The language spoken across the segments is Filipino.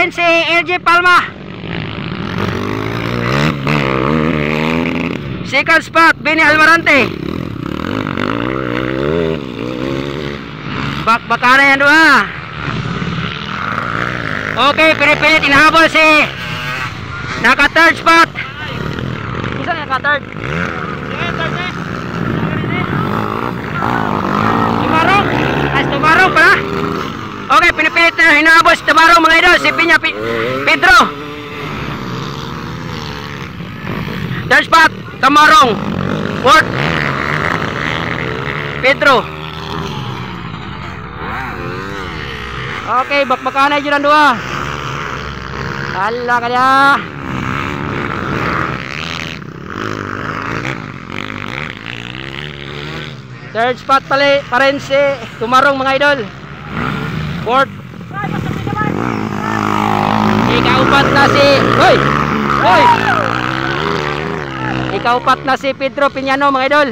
rin si LJ Palma. Second spot, Benny Almarante. Baka na yan doon. Okay, pinipilit, inahabol si naka third spot. Isa naka third. Tumarong. Ay, tumarong pala. Okay, pinipilit na hinahabol si Tumarong mga idol. Si Pedro. Third spot, Tumarong. Fourth, Pedro. Okay, bakbakanay dyan ang dua. Hala ka niya. Third spot pa rin si Tumarong mga idol. Fourth. Ikaupat na si Ikaupat na si Pedro Piñano mga idol.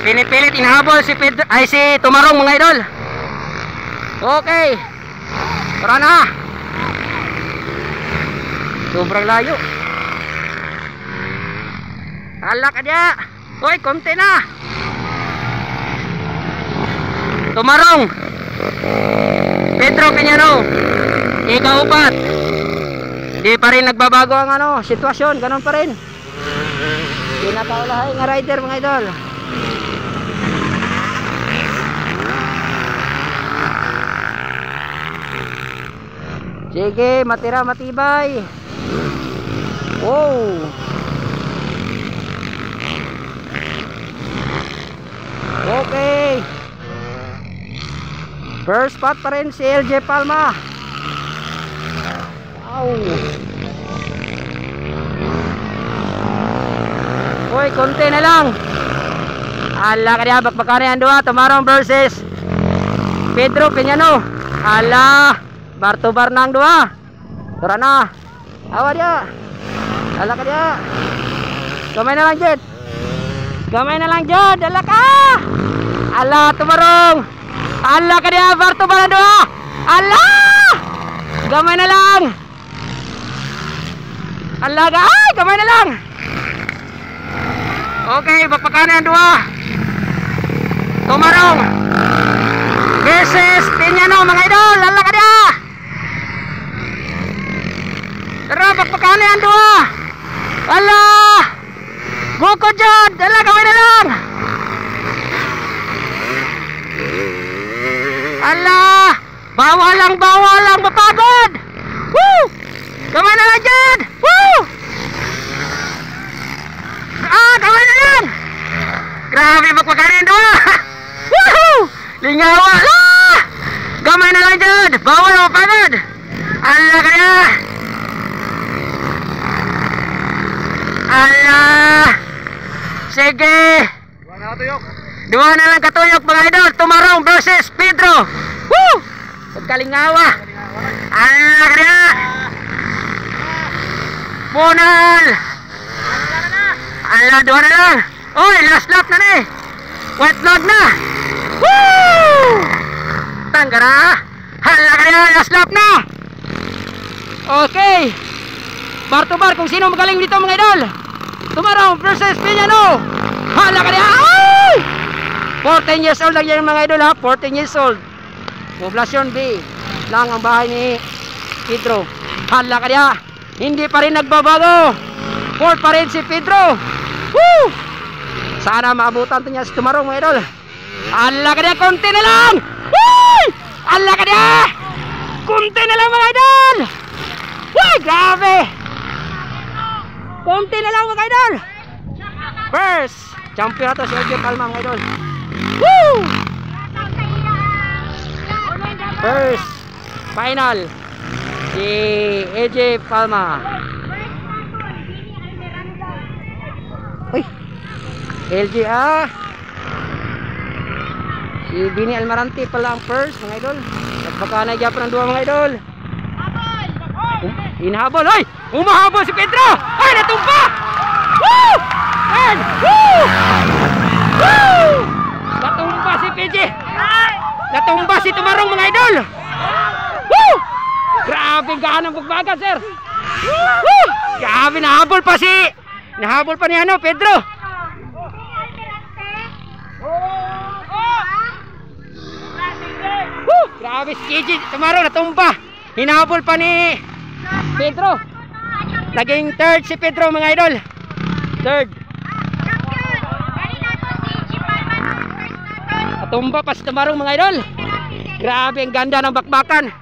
Pinipilit, inahabol si Pedro, ay si Tumarong mga idol. Okay. Tara na. Sobrang layo. Hala ka niya. Hoy, konti na. Tumarong. Pedro Piñano. Ikaupat. Di pa rin nagbabago ang sitwasyon. Ganon pa rin. Pinakaulahay nga rider mga idol. Sige, matira matibay. Wow. Okay. First spot pa rin si LJ Palma. Wow. Uy, konti na lang. Ala ka niya, bakbakan na yan doon. Tumarong versus Pedro Piñano. Ala, bar to bar na ang doon. Tara na. Awa dia. Ala ka dia. Gamay na lang Jed. Gamay na lang Jed. Ala ka. Ala, Tumarong. Ala ka dia, bar to bar na doon. Ala. Gamay na lang. Ala ka. Ay, gamay na lang. Okay, bakbakan yan dua. Tumarong versus Piñano mga idol. Lala ka dia. Tara, bakbakan yan dua. Ala, buko dyan. Dala, gawin na lang. Ala, bawal lang mapagod. Woo, gawin na lang dyan. Woo. Gawin na lang. Grabe, magpakarin doon. Woohoo! Lingawa lah. Gamay na lang dyan. Bawal o pagod. Ala kaya. Ala. Sige. Dua na lang katuyok mga idol. Tumarong versus Pedro. Woo! Pagkalingawa. Ala kaya. Punal. Ala, dua na lang. Oy, last lap na ni. Wet load na. Woo! Tanggara. Hala kaya, last lap na. Okay. Bar to bar kung sino magaling dito mga idol. Tumarong versus Piñano. Hala kaya. Ay! 14 years old lang yan mga idol ha. 14 years old. Poblasyon B lang ang bahay ni Pedro. Hala kaya. Hindi pa rin nagbabago. 4 pa rin si Pedro. Woo! Sana maabutan niya si Tumarong mga idol. Ala ka niya, konti na lang. Woo! Ala ka niya, konti na lang mga idol. Woo! Grabe. Konti na lang mga idol. First champion na to si LJ Palma mga idol. Woo! First final si LJ Palma. Uy, LJ si Benny Almarante pala ang first mga idol. At baka nagyapan ng dua mga idol. Hinahabol, oy! Umahabol si Pedro! Ay, natumpa! Woo! And, woo! Woo! gaan ang bugbagan, sir. Woo! Grabe, nahabol pa ni ano, Pedro. Woo! Grabe, si KG Tumaro natumba. Hinahabol pa ni Pedro. Naging third si Pedro, mga idol. Third. Natumba pa si Tumarong, mga idol. Grabe, ang ganda ng bakbakan.